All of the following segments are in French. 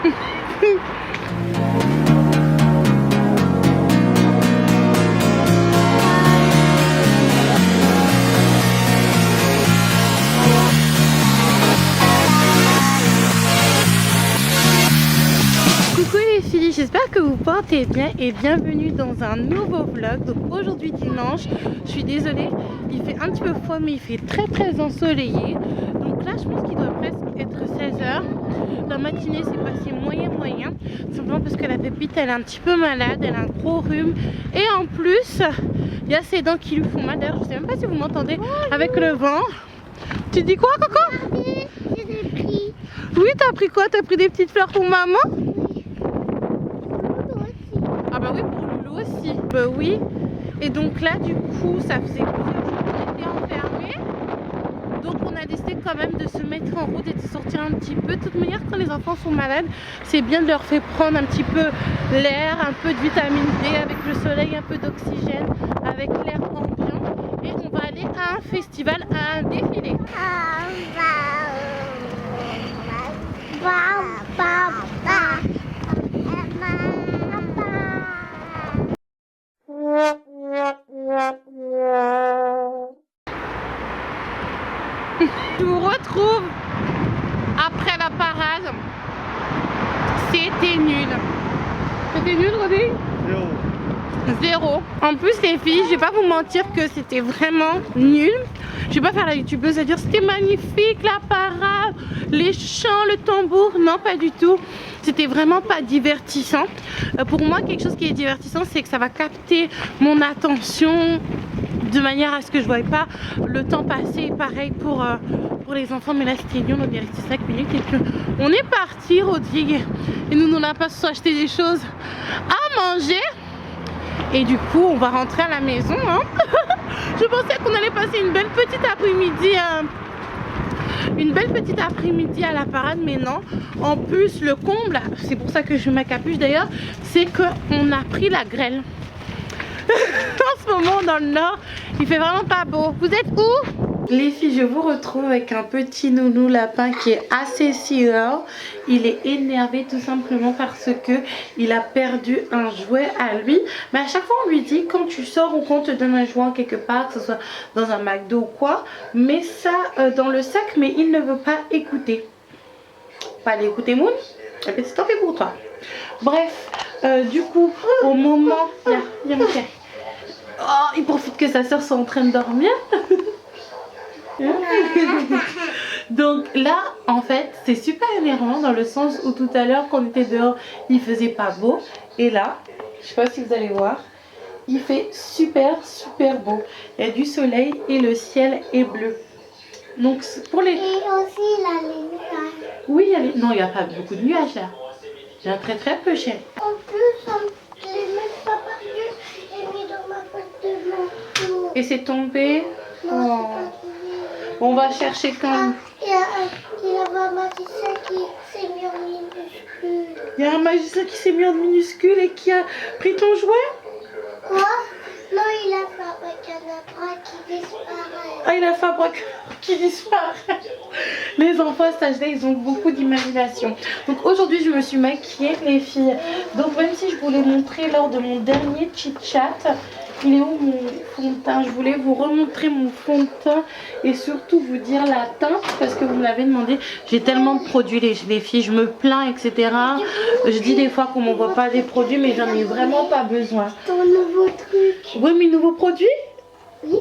Coucou les filles, j'espère que vous portez bien et bienvenue dans un nouveau vlog. Donc aujourd'hui dimanche, je suis désolée, il fait un petit peu froid mais il fait très ensoleillé. Donc là je pense qu'il doit presque être 16h. La matinée c'est passé moyen, simplement parce que la pépite elle est un petit peu malade, elle a un gros rhume et en plus il y a ses dents qui lui font mal. D'ailleurs je sais même pas si vous m'entendez avec le vent. Tu dis quoi Coco? Oui, t'as pris quoi? T'as pris des petites fleurs pour maman? Ah bah oui, pour Loulou aussi. Bah oui. Et donc là du coup ça faisait plusieurs jours qu'on était enfermés. Donc on a décidé quand même de se mettre en route et de sortir un petit peu. De toute manière quand les enfants sont malades, c'est bien de leur faire prendre un petit peu l'air, un peu de vitamine D avec le soleil, un peu d'oxygène, avec l'air ambiant. Et on va aller à un festival, à un défilé. Je vous retrouve après la parade. C'était nul. C'était nul, Rodé? Zéro. En plus les filles, je vais pas vous mentir que c'était vraiment nul. Je vais pas faire la youtubeuse à dire c'était magnifique la parade, les chants, le tambour. Non, pas du tout. C'était vraiment pas divertissant. Pour moi, quelque chose qui est divertissant, c'est que ça va capter mon attention de manière à ce que je ne voie pas le temps passer. Pareil pour les enfants, mais là c'était nul, on est resté 5 minutes et puis on est parti, Rodrigue, et nous n'avons pas acheté des choses à manger. Et du coup on va rentrer à la maison hein. Je pensais qu'on allait passer une belle petite après-midi à la parade, mais non. En plus le comble, c'est pour ça que je mets ma capuche d'ailleurs, c'est qu'on a pris la grêle. En ce moment dans le nord il fait vraiment pas beau. Vous êtes où? Les filles, je vous retrouve avec un petit nounou lapin qui est assez silent. Il est énervé tout simplement parce que il a perdu un jouet à lui. Mais à chaque fois on lui dit quand tu sors ou quand on te donne un jouet quelque part, que ce soit dans un McDo ou quoi, mets ça dans le sac, mais il ne veut pas écouter. Pas aller écouter Moon? Eh bien, c'est tant pis pour toi. Bref, du coup, au moment... Viens mon chéri. Oh, il profite que sa soeur soit en train de dormir. Donc là en fait c'est super énervant dans le sens où tout à l'heure quand on était dehors il faisait pas beau, et là je sais pas si vous allez voir, il fait super beau, il y a du soleil et le ciel est bleu. Donc pour les... Et aussi il y a les nuages. Oui, non, il n'y a pas beaucoup de nuages là, il y en a très peu chérie. En plus on les met pas par-dessus et mis dans ma boîte de manteau. Et c'est tombé. Non, on va chercher quand même. Il y a un magicien qui s'est mis en minuscule. Il y a un magicien qui s'est mis en minuscule et qui a pris ton jouet? Quoi? Non, il a fabriqué un bras qui disparaît. Ah, il a fabriqué qui disparaît. Les enfants à cet âge-là, ils ont beaucoup d'imagination. Donc aujourd'hui, je me suis maquillée, les filles. Donc même si je vous l'ai montré lors de mon dernier chit-chat, il est où mon fond de teint? Je voulais vous remontrer mon fond de teint et surtout vous dire la teinte parce que vous me l'avez demandé. J'ai tellement de produits les filles, je me plains etc. Je dis des fois qu'on m'envoie pas des produits mais j'en ai vraiment pas besoin. Ton nouveau truc. Oui, mes nouveaux produits? Oui.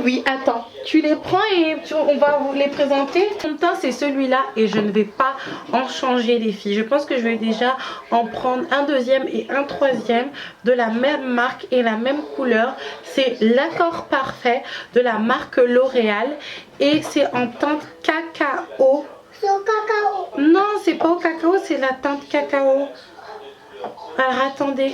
Oui, attends, tu les prends et on va vous les présenter. Mon teint c'est celui-là et je ne vais pas en changer les filles. Je pense que je vais déjà en prendre un deuxième et un troisième de la même marque et la même couleur. C'est l'accord parfait de la marque L'Oréal et c'est en teinte cacao. C'est au cacao? Non, c'est pas au cacao, c'est la teinte cacao. Alors attendez.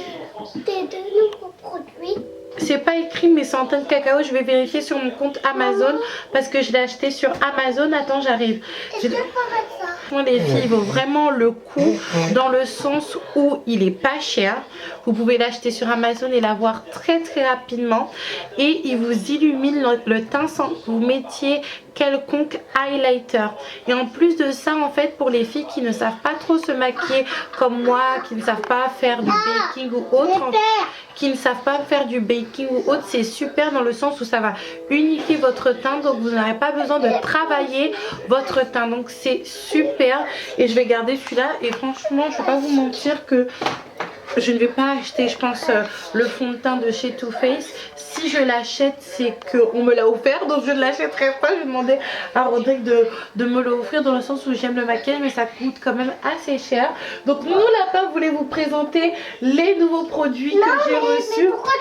Des deux nouveaux produits. C'est pas écrit mais c'est en teinte cacao. Je vais vérifier sur mon compte Amazon parce que je l'ai acheté sur Amazon. Attends, j'arrive. Les filles, il vaut vraiment le coup dans le sens où il est pas cher. Vous pouvez l'acheter sur Amazon et l'avoir très rapidement et il vous illumine le teint sans que vous mettiez quelconque highlighter. Et en plus de ça, en fait, pour les filles qui ne savent pas trop se maquiller comme moi, qui ne savent pas faire du baking ou autre, c'est super dans le sens où ça va unifier votre teint, donc vous n'aurez pas besoin de travailler votre teint, donc c'est super. Et je vais garder celui-là et franchement je ne vais pas vous mentir que je ne vais pas acheter, je pense, le fond de teint de chez Too Faced. Si je l'achète, c'est qu'on me l'a offert, donc je ne l'achèterai pas. Je vais demander à Rodrigue de me l'offrir dans le sens où j'aime le maquillage, mais ça coûte quand même assez cher. Donc mon lapin voulait vous présenter les nouveaux produits que j'ai reçus. Mais pourquoi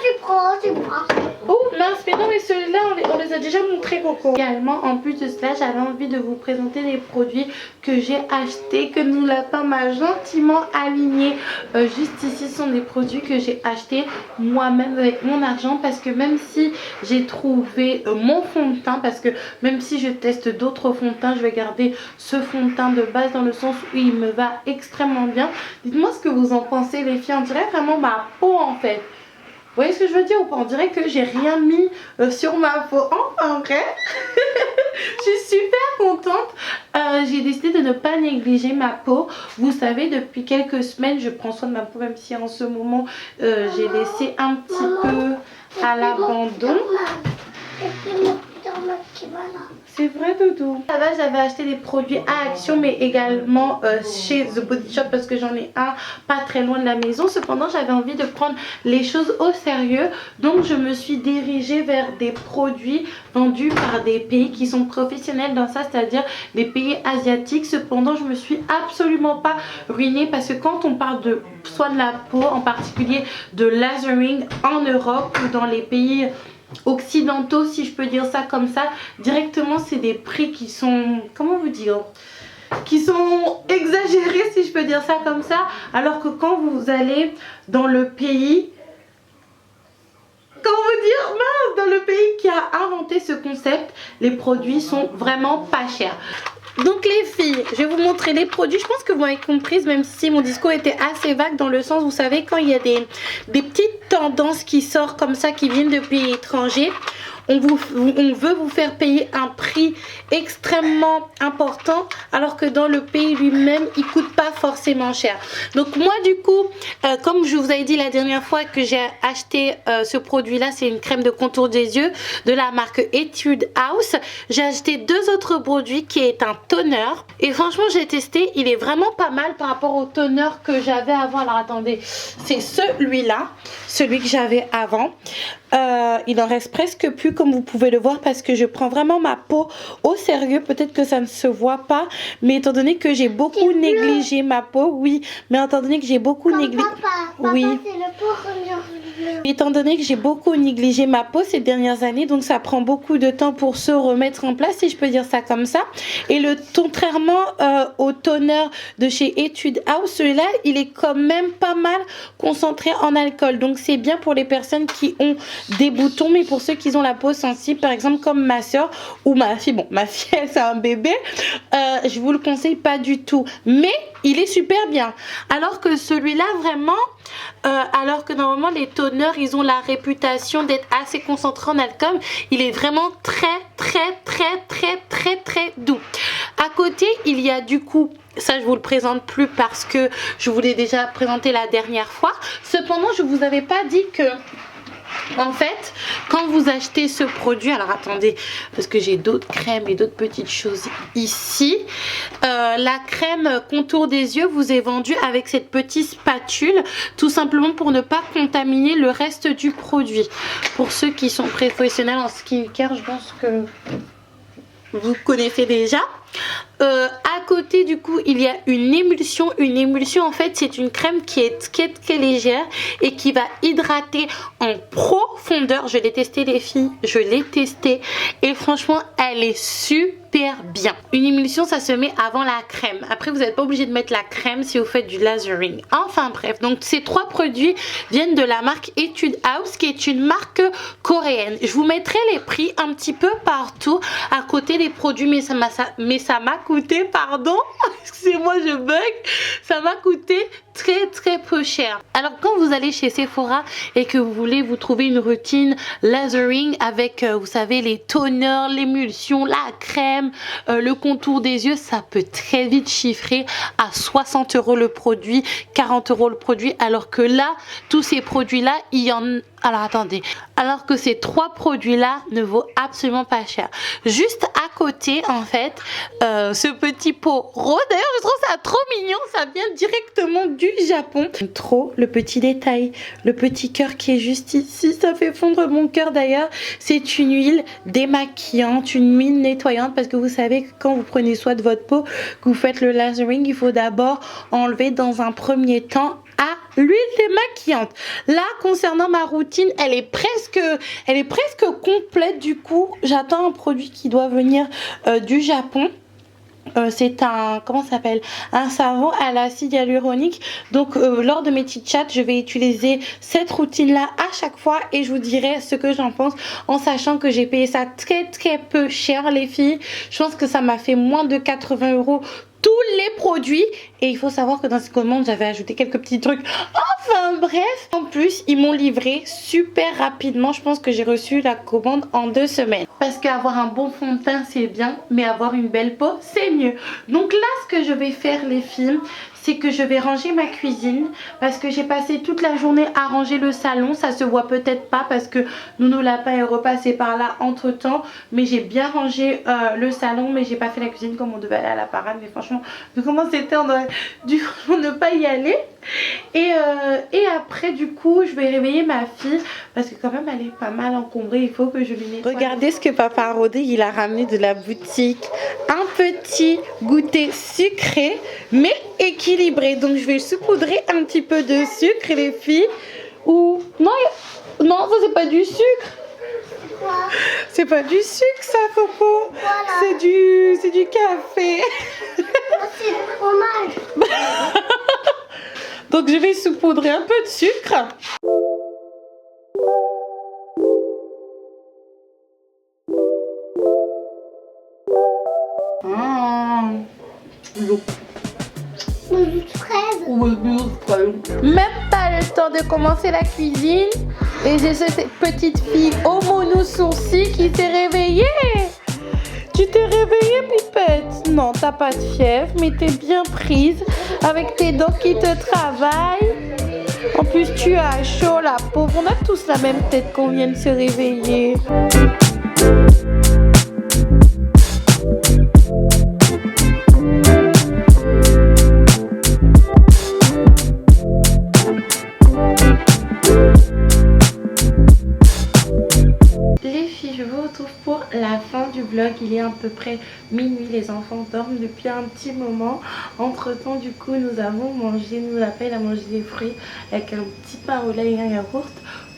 tu prends Oh mince, mais non, mais ceux-là on les a déjà montrés, Coco. Également, en plus de cela, j'avais envie de vous présenter les produits que j'ai achetés, que mon lapin m'a gentiment alignés. Juste ici, ce sont des produits que j'ai achetés moi-même avec mon argent, parce que même si j'ai trouvé mon fond de teint, parce que même si je teste d'autres fonds de teint, je vais garder ce fond de teint de base dans le sens où il me va extrêmement bien. Dites-moi ce que vous en pensez, les filles. On dirait vraiment ma peau en fait. Vous voyez ce que je veux dire ou pas? On dirait que j'ai rien mis sur ma peau. Enfin vrai. Je suis super contente. J'ai décidé de ne pas négliger ma peau. Vous savez, depuis quelques semaines, je prends soin de ma peau, même si en ce moment, j'ai laissé un petit peu à l'abandon. C'est vrai, Doudou. À la base, j'avais acheté des produits à Action, mais également chez The Body Shop, parce que j'en ai un pas très loin de la maison. Cependant, j'avais envie de prendre les choses au sérieux, donc je me suis dirigée vers des produits vendus par des pays qui sont professionnels dans ça, c'est-à-dire des pays asiatiques. Cependant, je me suis absolument pas ruinée, parce que quand on parle de soin de la peau, en particulier de lasering en Europe ou dans les pays occidentaux, si je peux dire ça comme ça, directement c'est des prix qui sont, comment vous dire, qui sont exagérés, si je peux dire ça comme ça, alors que quand vous allez dans le pays, comment vous dire, mince, dans le pays qui a inventé ce concept, les produits sont vraiment pas chers. Donc les filles, je vais vous montrer les produits. Je pense que vous m'avez comprise, même si mon discours était assez vague, dans le sens, vous savez, quand il y a des petites tendances qui sortent comme ça, qui viennent de pays étrangers, on veut vous faire payer un prix extrêmement important, alors que dans le pays lui-même, il coûte pas forcément cher. Donc moi du coup, comme je vous avais dit la dernière fois que j'ai acheté ce produit-là, c'est une crème de contour des yeux de la marque Etude House. J'ai acheté deux autres produits qui est un toner. Et franchement, j'ai testé, il est vraiment pas mal par rapport au toner que j'avais avant. Alors attendez, c'est celui-là, celui que j'avais avant. Il en reste presque plus, comme vous pouvez le voir, parce que je prends vraiment ma peau au sérieux. Peut-être que ça ne se voit pas, mais étant donné que j'ai beaucoup négligé ma peau, oui, mais étant donné que j'ai beaucoup négligé, oui, étant donné que j'ai beaucoup négligé ma peau ces dernières années, donc ça prend beaucoup de temps pour se remettre en place, si je peux dire ça comme ça. Et contrairement au toner de chez Etude House, celui-là, il est quand même pas mal concentré en alcool, donc c'est bien pour les personnes qui ont des boutons, mais pour ceux qui ont la peau sensible, par exemple comme ma soeur ou ma fille, bon ma fille elle c'est un bébé, je vous le conseille pas du tout, mais il est super bien. Alors que celui-là vraiment, alors que normalement les toners ils ont la réputation d'être assez concentrés en alcool, il est vraiment très doux. À côté il y a du coup, ça je vous le présente plus parce que je vous l'ai déjà présenté la dernière fois. Cependant je vous avais pas dit que, en fait, quand vous achetez ce produit, alors attendez, parce que j'ai d'autres crèmes et d'autres petites choses ici. La crème contour des yeux vous est vendue avec cette petite spatule, tout simplement pour ne pas contaminer le reste du produit. Pour ceux qui sont professionnels en skincare, je pense que vous connaissez déjà. À côté du coup il y a une émulsion. Une émulsion en fait c'est une crème qui est très légère et qui va hydrater en profondeur. Je l'ai testé les filles, je l'ai testé et franchement elle est super bien. Une émulsion ça se met avant la crème. Après vous n'êtes pas obligé de mettre la crème si vous faites du lasering. Enfin bref, donc ces trois produits viennent de la marque Etude House qui est une marque coréenne. Je vous mettrai les prix un petit peu partout à côté des produits, mais ça m'a coûté, pardon, excusez-moi je bug, ça m'a coûté très peu cher. Alors quand vous allez chez Sephora et que vous voulez vous trouver une routine lasering avec vous savez les toners, l'émulsion, la crème, le contour des yeux, ça peut très vite chiffrer à 60 € le produit, 40 € le produit, alors que là tous ces produits là il y en... Alors attendez, alors que ces trois produits là ne vaut absolument pas cher. Juste à côté en fait, ce petit pot rose, d'ailleurs je trouve ça trop mignon, ça vient directement du Japon. J'aime trop le petit détail, le petit cœur qui est juste ici, ça fait fondre mon cœur d'ailleurs. C'est une huile démaquillante, une huile nettoyante, parce que vous savez que quand vous prenez soin de votre peau, que vous faites le lasering, il faut d'abord enlever dans un premier temps à l'huile démaquillante. Là, concernant ma routine, elle est presque complète. Du coup, j'attends un produit qui doit venir du Japon. C'est un, comment ça s'appelle, un savon à l'acide hyaluronique. Donc lors de mes petits chats, je vais utiliser cette routine là à chaque fois et je vous dirai ce que j'en pense, en sachant que j'ai payé ça très peu cher les filles. Je pense que ça m'a fait moins de 80 € tous les produits, et il faut savoir que dans cette commande j'avais ajouté quelques petits trucs, enfin bref. En plus ils m'ont livré super rapidement, je pense que j'ai reçu la commande en 2 semaines, parce qu'avoir un bon fond de teint c'est bien, mais avoir une belle peau c'est mieux. Donc là ce que je vais faire les filles, c'est que je vais ranger ma cuisine, parce que j'ai passé toute la journée à ranger le salon. Ça se voit peut-être pas parce que Nounou Lapin est repassé par là entre temps, mais j'ai bien rangé le salon, mais j'ai pas fait la cuisine comme on devait aller à la parade. Mais franchement, vu comment c'était, on aurait dû ne pas y aller. Et après du coup je vais réveiller ma fille, parce que quand même elle est pas mal encombrée, il faut que je lui nettoie. Regardez ce que papa Rodé il a ramené de la boutique, un petit goûter sucré mais équilibré. Donc je vais saupoudrer un petit peu de sucre les filles. Ou non, non ça c'est pas du sucre. C'est pas du sucre ça Coco, voilà. C'est du café. C'est du fromage. Donc je vais saupoudrer un peu de sucre. Même pas le temps de commencer la cuisine et j'ai cette petite fille au mono sourcil qui s'est réveillée. Tu t'es réveillée pipette? Non, t'as pas de fièvre, mais t'es bien prise avec tes dents qui te travaillent. En plus tu as chaud la pauvre, on a tous la même tête qu'on vient de se réveiller. Pour la fin du vlog, il est à peu près minuit, les enfants dorment depuis un petit moment. Entre temps du coup nous avons mangé, nous l'appelle à manger des fruits avec un petit pain au lait et un yaourt.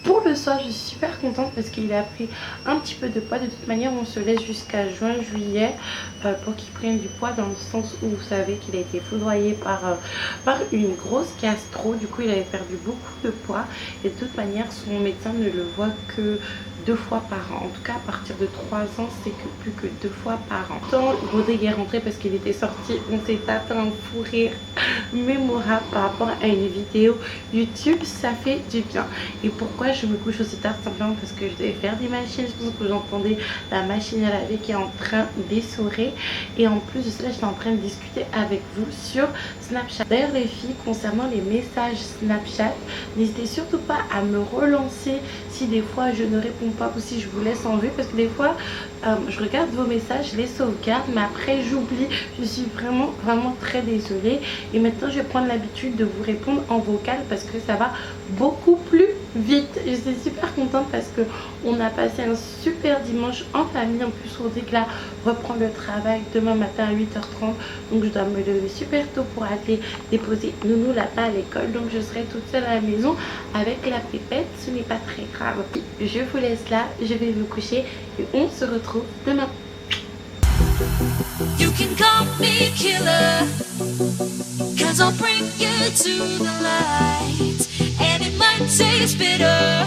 Pour le soir je suis super contente parce qu'il a pris un petit peu de poids. De toute manière on se laisse jusqu'à juin juillet pour qu'il prenne du poids, dans le sens où vous savez qu'il a été foudroyé par une grosse gastro. Du coup il avait perdu beaucoup de poids et de toute manière son médecin ne le voit que 2 fois par an. En tout cas à partir de 3 ans c'est que plus que 2 fois par an. Quand Rodrigue est rentré parce qu'il était sorti, on s'est tapé un fou rire mémorable par rapport à une vidéo YouTube. Ça fait du bien. Et pourquoi je me couche aussi tard? Simplement parce que je devais faire des machines. Je pense que j'entendais la machine à laver qui est en train d'essorer. Et en plus de cela j'étais en train de discuter avec vous sur Snapchat. D'ailleurs les filles, concernant les messages Snapchat, n'hésitez surtout pas à me relancer si des fois je ne réponds pas ou si je vous laisse en vue, parce que des fois je regarde vos messages, je les sauvegarde mais après j'oublie. Je suis vraiment très désolée, et maintenant je vais prendre l'habitude de vous répondre en vocal parce que ça va beaucoup plus vite. Je suis super contente parce que on a passé un super dimanche en famille. En plus Rodrigue là reprend le travail demain matin à 8h30, donc je dois me lever super tôt pour aller déposer Nounou Lapin à l'école. Donc je serai toute seule à la maison avec la pépette, ce n'est pas très grave. Je vous laisse là, je vais me coucher et on se retrouve demain. You can call me killer, 'cause I'll bring you to the light, and it might taste bitter,